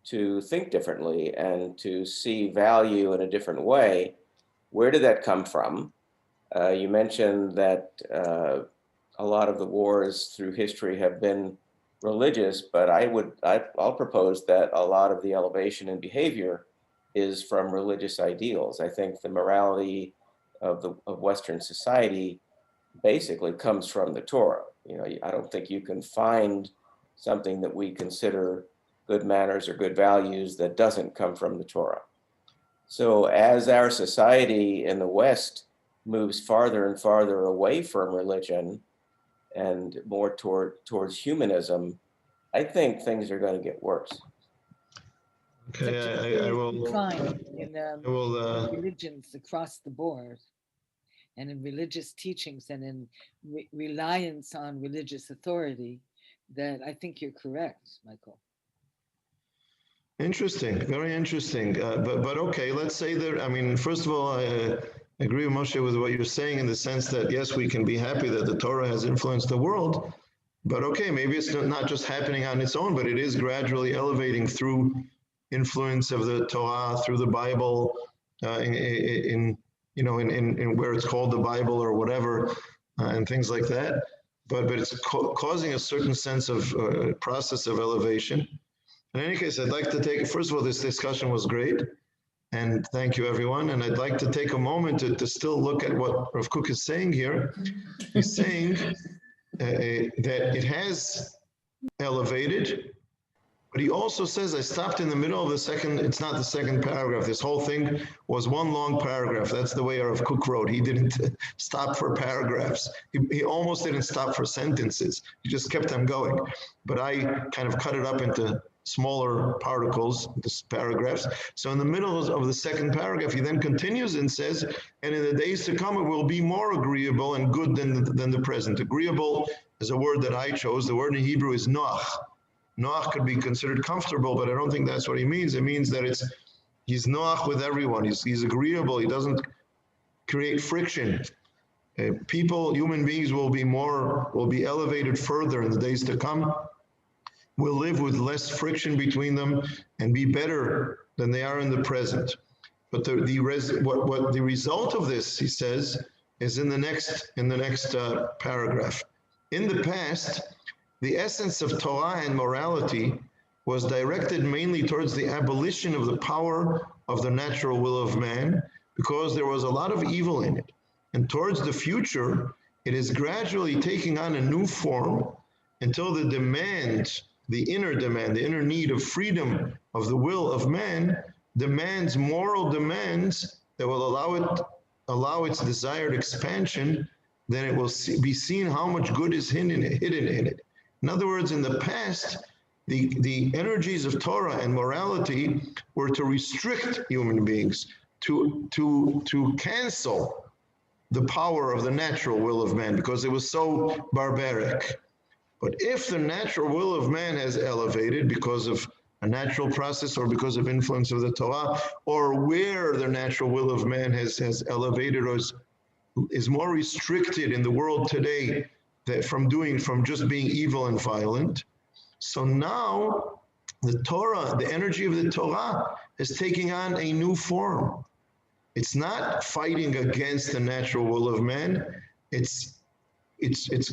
Speaker 4: to think differently and to see value in a different way? Where did that come from? You mentioned that a lot of the wars through history have been religious, but I'll propose that a lot of the elevation in behavior is from religious ideals. I think the morality of Western society basically comes from the Torah. You know, I don't think you can find something that we consider good manners or good values that doesn't come from the Torah. So as our society in the West moves farther and farther away from religion and more towards humanism, I think things are going to get worse.
Speaker 1: Okay, I will.
Speaker 7: Decline in religions across the board, and in religious teachings, and in reliance on religious authority. That I think you're correct, Michael.
Speaker 1: Interesting, very interesting. But okay, let's say that, I mean, first of all, I agree with Moshe with what you're saying, in the sense that, yes, we can be happy that the Torah has influenced the world, but okay, maybe it's not just happening on its own, but it is gradually elevating through influence of the Torah, through the Bible, in where it's called the Bible or whatever, and things like that. But it's causing a certain sense of process of elevation. In any case, I'd like to take, first of all, this discussion was great, and thank you, everyone. And I'd like to take a moment to still look at what Rav Kook is saying here. He's saying that it has elevated, but he also says, I stopped in the middle of the second, it's not the second paragraph. This whole thing was one long paragraph. That's the way Rav Kook wrote. He didn't stop for paragraphs. He almost didn't stop for sentences. He just kept them going. But I kind of cut it up into smaller particles, this paragraphs. So in the middle of the second paragraph, he then continues and says, and in the days to come, it will be more agreeable and good than the present. Agreeable is a word that I chose. The word in Hebrew is noach. Noach could be considered comfortable, but I don't think that's what he means. It means that he's noach with everyone. He's agreeable. He doesn't create friction. Human beings will be elevated further in the days to come, will live with less friction between them and be better than they are in the present. But the result of this, he says, is in the next paragraph. In the past, the essence of Torah and morality was directed mainly towards the abolition of the power of the natural will of man, because there was a lot of evil in it. And towards the future, it is gradually taking on a new form until the demand, the inner need of freedom of the will of man demands moral demands that will allow its desired expansion. Then it will be seen how much good is hidden in it. In other words, in the past, the energies of Torah and morality were to restrict human beings, to cancel the power of the natural will of man, because it was so barbaric. But if the natural will of man has elevated because of a natural process or because of influence of the Torah, or where the natural will of man has elevated or is more restricted in the world today from just being evil and violent. So now the Torah, the energy of the Torah is taking on a new form. It's not fighting against the natural will of man. It's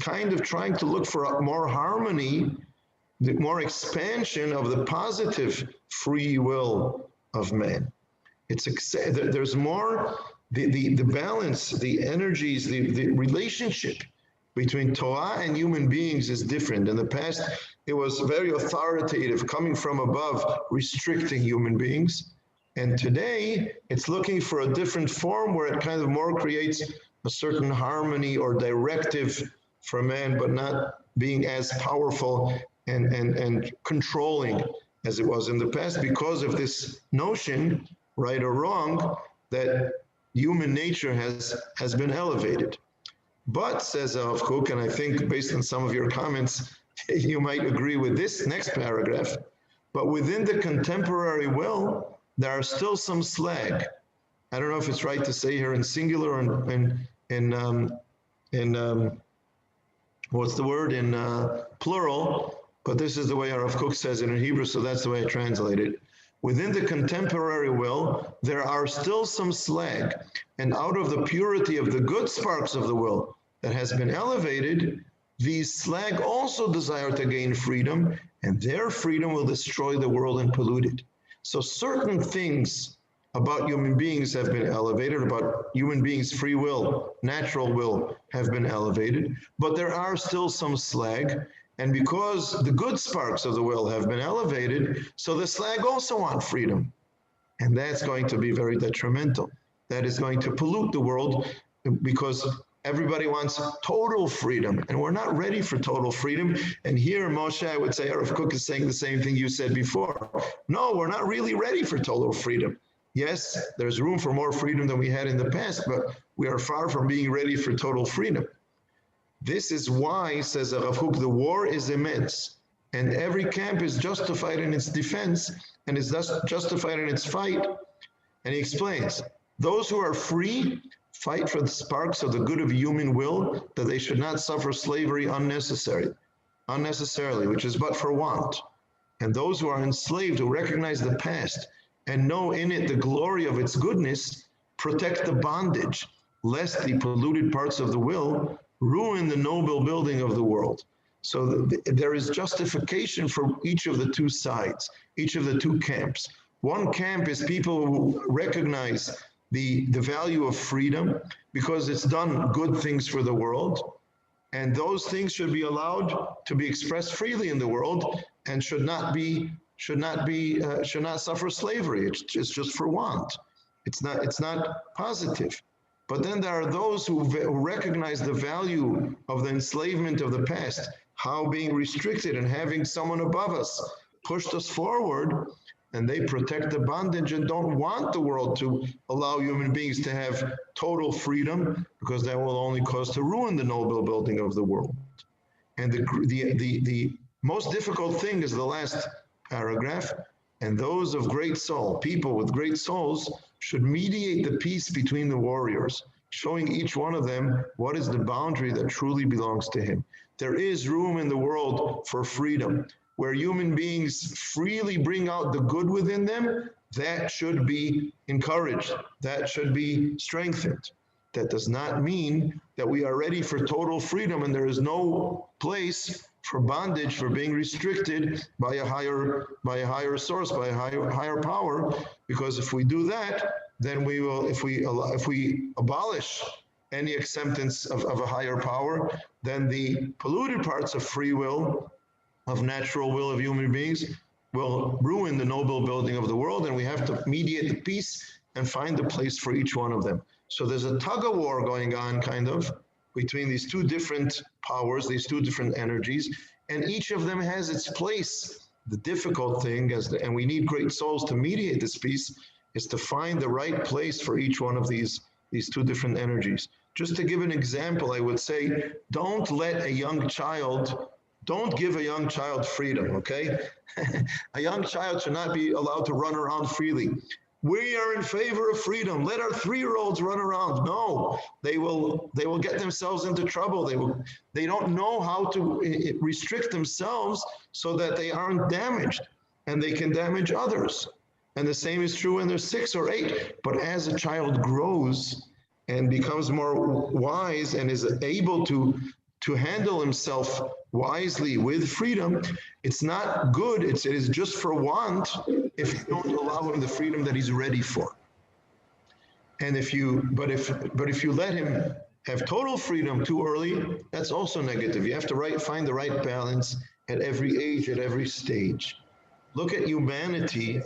Speaker 1: kind of trying to look for more harmony, more expansion of the positive free will of man. There's more, the balance, the energies, the relationship between Torah and human beings is different. In the past, it was very authoritative, coming from above, restricting human beings. And today, it's looking for a different form where it kind of more creates a certain harmony or directive for man, but not being as powerful and controlling as it was in the past, because of this notion, right or wrong, that human nature has been elevated. But, says Rav Kook, and I think based on some of your comments, you might agree with this next paragraph, but within the contemporary will, there are still some slag. I don't know if it's right to say here in singular or what's the word, in plural, but this is the way Rav Kook says it in Hebrew, so that's the way I translate it. Within the contemporary will, there are still some slag, and out of the purity of the good sparks of the will that has been elevated, these slag also desire to gain freedom, and their freedom will destroy the world and pollute it. So certain things about human beings have been elevated, about human beings' free will, natural will have been elevated, but there are still some slag. And because the good sparks of the will have been elevated, so the slag also want freedom. And that's going to be very detrimental. That is going to pollute the world, because everybody wants total freedom, and we're not ready for total freedom. And here, Moshe, I would say, Rav Kook is saying the same thing you said before. No, we're not really ready for total freedom. Yes, there's room for more freedom than we had in the past, but we are far from being ready for total freedom. This is why, says Rav Kook, the war is immense, and every camp is justified in its defense and is thus justified in its fight. And he explains, those who are free fight for the sparks of the good of human will, that they should not suffer slavery unnecessarily, which is but for want. And those who are enslaved, who recognize the past and know in it the glory of its goodness, protect the bondage, lest the polluted parts of the will ruin the noble building of the world. So there is justification for each of the two sides, each of the two camps. One camp is people who recognize the value of freedom because it's done good things for the world, and those things should be allowed to be expressed freely in the world and should not suffer slavery. It's just for want. It's not positive. But then there are those who recognize the value of the enslavement of the past, how being restricted and having someone above us pushed us forward, and they protect the bondage and don't want the world to allow human beings to have total freedom, because that will only cause to ruin the noble building of the world. And the most difficult thing is the last paragraph, and those of great soul, people with great souls, should mediate the peace between the warriors showing each one of them what is the boundary that truly belongs to him. There is room in the world for freedom, where human beings freely bring out the good within them. That should be encouraged. That should be strengthened. That does not mean that we are ready for total freedom and there is no place for bondage, for being restricted by a higher source, by a higher power. Because if we do that, then we will, if we abolish any acceptance of a higher power, then the polluted parts of free will, of natural will of human beings, will ruin the noble building of the world, and we have to mediate the peace and find a place for each one of them. So there's a tug of war going on, kind of, between these two different powers, these two different energies, and each of them has its place. The difficult thing, and we need great souls to mediate this peace, is to find the right place for each one of these two different energies. Just to give an example, I would say, don't give a young child freedom, okay? A young child should not be allowed to run around freely. We are in favor of freedom. Let our 3-year-olds run around. No, they will get themselves into trouble. They don't know how to restrict themselves so that they aren't damaged and they can damage others. And the same is true when they're 6 or 8. But as a child grows and becomes more wise and is able to handle himself wisely with freedom, it's not good. It is just for want if you don't allow him the freedom that he's ready for. And if you let him have total freedom too early, that's also negative. You have to find the right balance at every age, at every stage. Look at humanity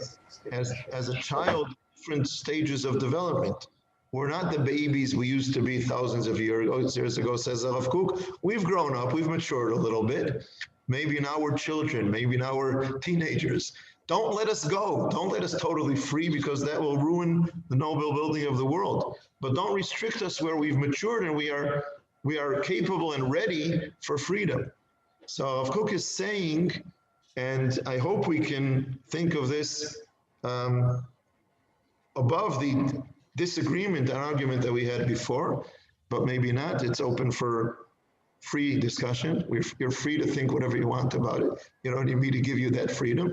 Speaker 1: as a child, different stages of development. We're not the babies we used to be thousands of years ago, says Rav Kook. We've grown up, we've matured a little bit. Maybe now we're children, maybe now we're teenagers. Don't let us go. Don't let us totally free, because that will ruin the noble building of the world. But don't restrict us where we've matured and we are capable and ready for freedom. So Rav Kook is saying, and I hope we can think of this above the disagreement and argument that we had before, but maybe not. It's open for free discussion. You're free to think whatever you want about it. You don't need me to give you that freedom.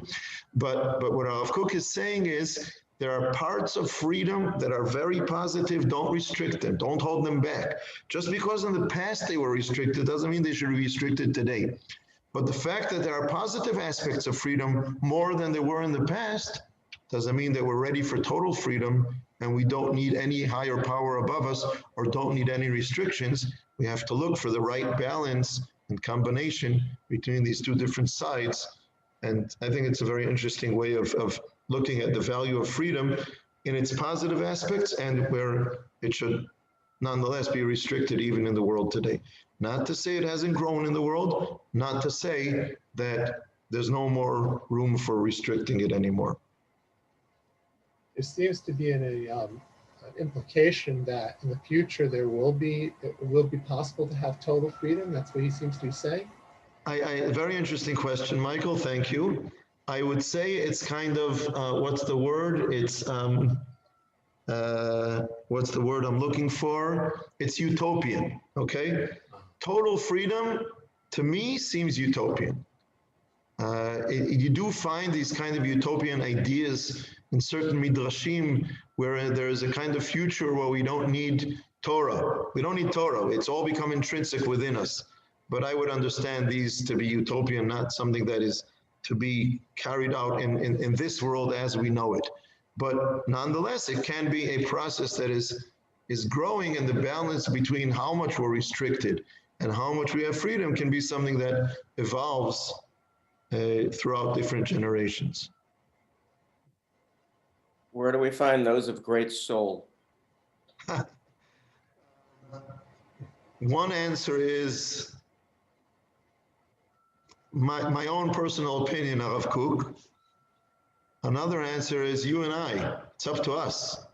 Speaker 1: But what Rav Kook is saying is there are parts of freedom that are very positive. Don't restrict them. Don't hold them back. Just because in the past they were restricted doesn't mean they should be restricted today. But the fact that there are positive aspects of freedom more than there were in the past doesn't mean that we're ready for total freedom and we don't need any higher power above us or don't need any restrictions. We have to look for the right balance and combination between these two different sides. And I think it's a very interesting way of looking at the value of freedom in its positive aspects and where it should nonetheless be restricted even in the world today. Not to say it hasn't grown in the world, not to say that there's no more room for restricting it anymore.
Speaker 5: There seems to be an implication that in the future it will be possible to have total freedom. That's what he seems to be saying.
Speaker 1: Very interesting question, Michael. Thank you. I would say it's kind of what's the word? It's what's the word I'm looking for? It's utopian. Okay, total freedom to me seems utopian. You do find these kind of utopian ideas in certain midrashim where there is a kind of future where we don't need Torah. We don't need Torah. It's all become intrinsic within us. But I would understand these to be utopian, not something that is to be carried out in this world as we know it. But nonetheless, it can be a process that is growing, and the balance between how much we're restricted and how much we have freedom can be something that evolves throughout different generations.
Speaker 4: Where do we find those of great soul?
Speaker 1: One answer is my own personal opinion of Kook. Another answer is you and I. It's up to us.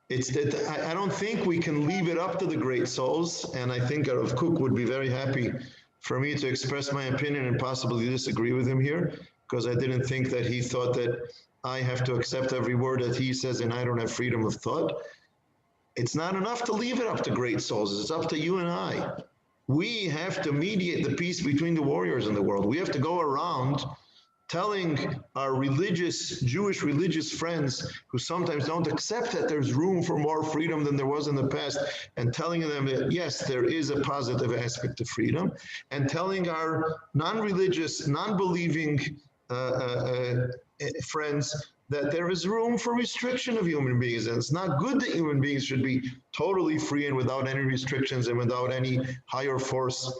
Speaker 1: It's that I don't think we can leave it up to the great souls, and I think Rav Kook would be very happy for me to express my opinion and possibly disagree with him here, because I didn't think that he thought that I have to accept every word that he says and I don't have freedom of thought. it's not enough to leave it up to great souls. It's up to you and I. We have to mediate the peace between the warriors in the world. We have to go around telling our Jewish religious friends who sometimes don't accept that there's room for more freedom than there was in the past, and telling them that yes, there is a positive aspect to freedom, and telling our non-religious, non-believing friends that there is room for restriction of human beings, and it's not good that human beings should be totally free and without any restrictions and without any higher force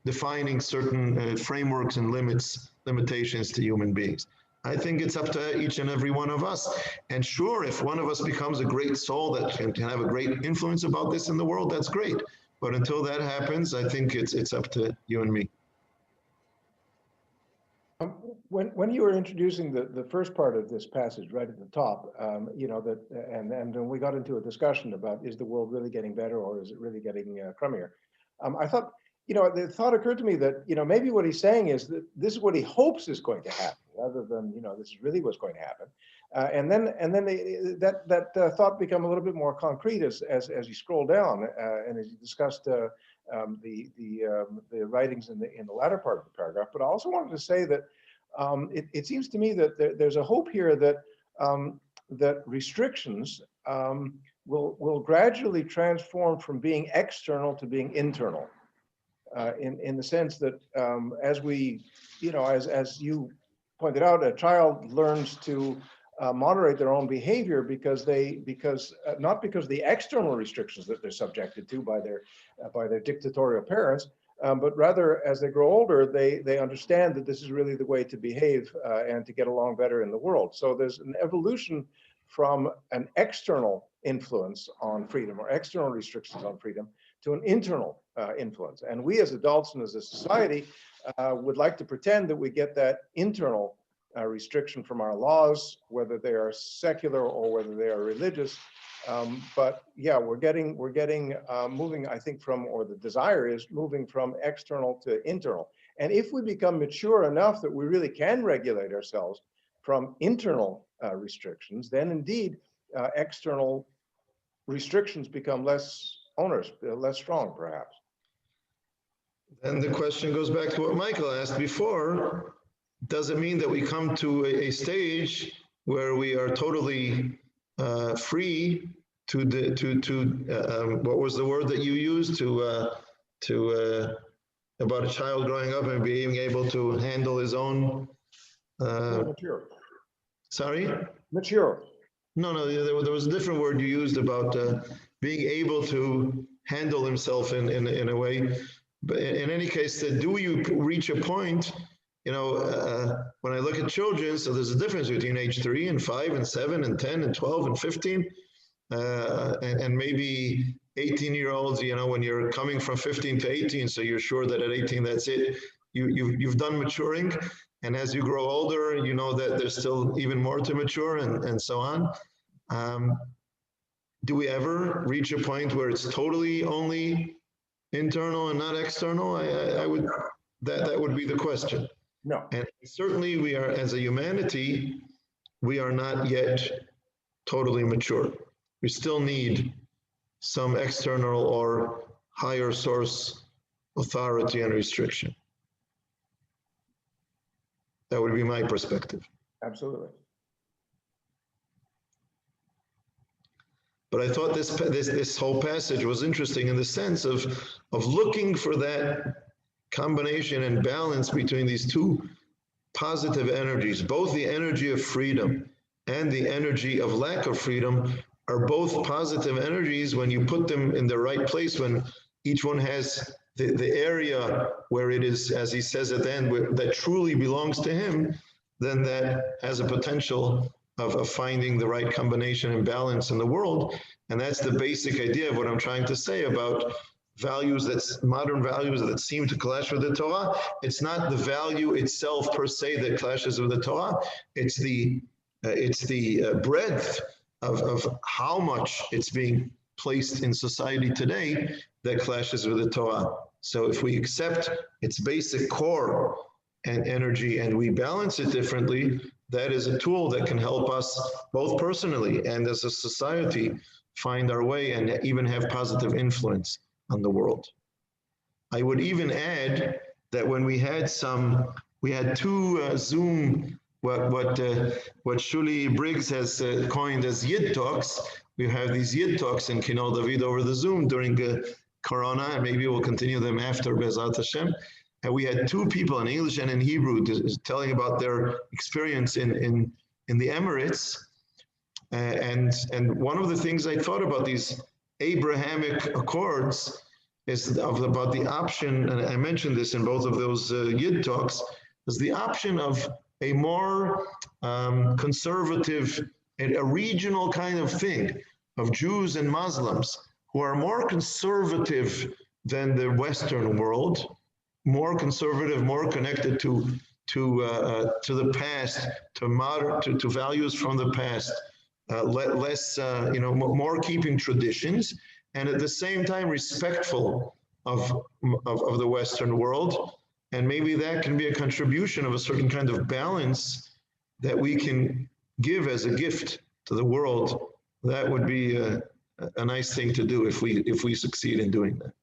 Speaker 1: defining certain frameworks and limitations to human beings. I think it's up to each and every one of us. And sure, if one of us becomes a great soul that can have a great influence about this in the world, that's great. But until that happens, I think it's up to you and me.
Speaker 3: When you were introducing the first part of this passage right at the top, you know, that and then we got into a discussion about, is the world really getting better or is it really getting crummier? I thought, you know, the thought occurred to me that, you know, maybe what he's saying is that this is what he hopes is going to happen, rather than, you know, this is really what's going to happen. And then that thought become a little bit more concrete as you scroll down and as you discussed the writings in the latter part of the paragraph. But I also wanted to say that it seems to me that there's a hope here that that restrictions will gradually transform from being external to being internal. In the sense that as we, you know, as you pointed out, a child learns to moderate their own behavior not because the external restrictions that they're subjected to by their dictatorial parents, but rather as they grow older, they understand that this is really the way to behave and to get along better in the world. So there's an evolution from an external influence on freedom or external restrictions on freedom to an internal influence. And we as adults and as a society would like to pretend that we get that internal restriction from our laws, whether they are secular or whether they are religious. But yeah, we're getting moving, I think, or the desire is moving from external to internal. And if we become mature enough that we really can regulate ourselves from internal restrictions, then indeed external restrictions become less onerous, less strong, perhaps.
Speaker 1: And the question goes back to what Michael asked before. Does it mean that we come to a stage where we are totally free to what was the word that you used about a child growing up and being able to handle his own
Speaker 3: mature.
Speaker 1: Sorry?
Speaker 3: Mature.
Speaker 1: No, there was a different word you used about being able to handle himself in a way. But in any case, do you reach a point, you know, when I look at children, so there's a difference between age 3 and 5 and 7 and 10 and 12 and 15, and maybe 18-year-olds, you know, when you're coming from 15 to 18, so you're sure that at 18, that's it. You've done maturing. And as you grow older, you know that there's still even more to mature and so on. Do we ever reach a point where it's totally only internal and not external? That would be the question.
Speaker 3: No.
Speaker 1: And certainly we are, as a humanity, we are not yet totally mature. We still need some external or higher source authority and restriction. That would be my perspective.
Speaker 3: Absolutely.
Speaker 1: But I thought this whole passage was interesting in the sense of looking for that combination and balance between these two positive energies. Both the energy of freedom and the energy of lack of freedom are both positive energies when you put them in the right place, when each one has the area where it is, as he says at the end, that truly belongs to him, then that has a potential of finding the right combination and balance in the world. And that's the basic idea of what I'm trying to say about values, modern values that seem to clash with the Torah. It's not the value itself per se that clashes with the Torah. It's the breadth of how much it's being placed in society today that clashes with the Torah. So if we accept its basic core and energy and we balance it differently, that is a tool that can help us both personally and as a society find our way and even have positive influence on the world. I would even add that when we had two Zoom, what Shuli Briggs has coined as Yid Talks. We have these Yid Talks in Kinol David over the Zoom during Corona, and maybe we'll continue them after Bezat Hashem. And we had two people in English and in Hebrew telling about their experience in the Emirates. And one of the things I thought about these Abrahamic Accords is about the option, and I mentioned this in both of those Yid talks, is the option of a more conservative, a regional kind of thing of Jews and Muslims who are more conservative than the Western world, more conservative, more connected to the past, to values from the past, less, more keeping traditions, and at the same time respectful of the Western world. And maybe that can be a contribution of a certain kind of balance that we can give as a gift to the world. That would be a nice thing to do if we succeed in doing that.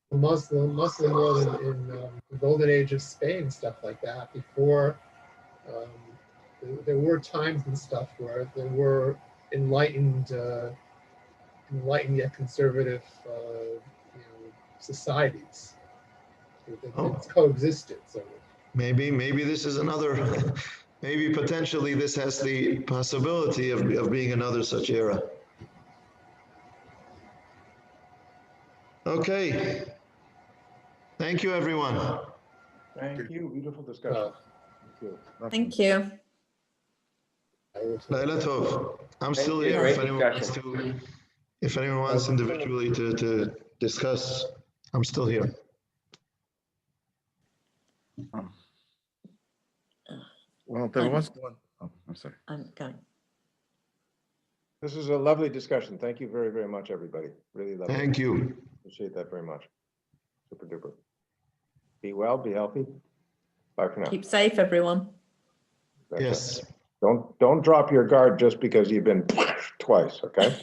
Speaker 5: The Muslim world in the golden age of Spain, stuff like that. Before, there were times and stuff where there were enlightened yet conservative, societies. It's coexisted. So
Speaker 1: maybe this is another. Maybe potentially this has the possibility of being another such era. Okay. Thank you, everyone.
Speaker 3: Thank you. Beautiful discussion. Thank you.
Speaker 8: Thank you.
Speaker 1: Laila Tov. I'm
Speaker 4: Thank
Speaker 1: still
Speaker 4: you.
Speaker 1: here
Speaker 4: Great
Speaker 1: if anyone wants individually to discuss. I'm still here.
Speaker 6: Well, there was one. Oh, I'm sorry.
Speaker 8: I'm going.
Speaker 3: This is a lovely discussion. Thank you very, very much, everybody. Really lovely.
Speaker 1: Thank you.
Speaker 3: Appreciate that very much. Super duper. Be well, be healthy. Bye for now.
Speaker 8: Keep safe, everyone.
Speaker 3: That's
Speaker 1: Yes.
Speaker 3: it. Don't drop your guard just because you've been twice, okay?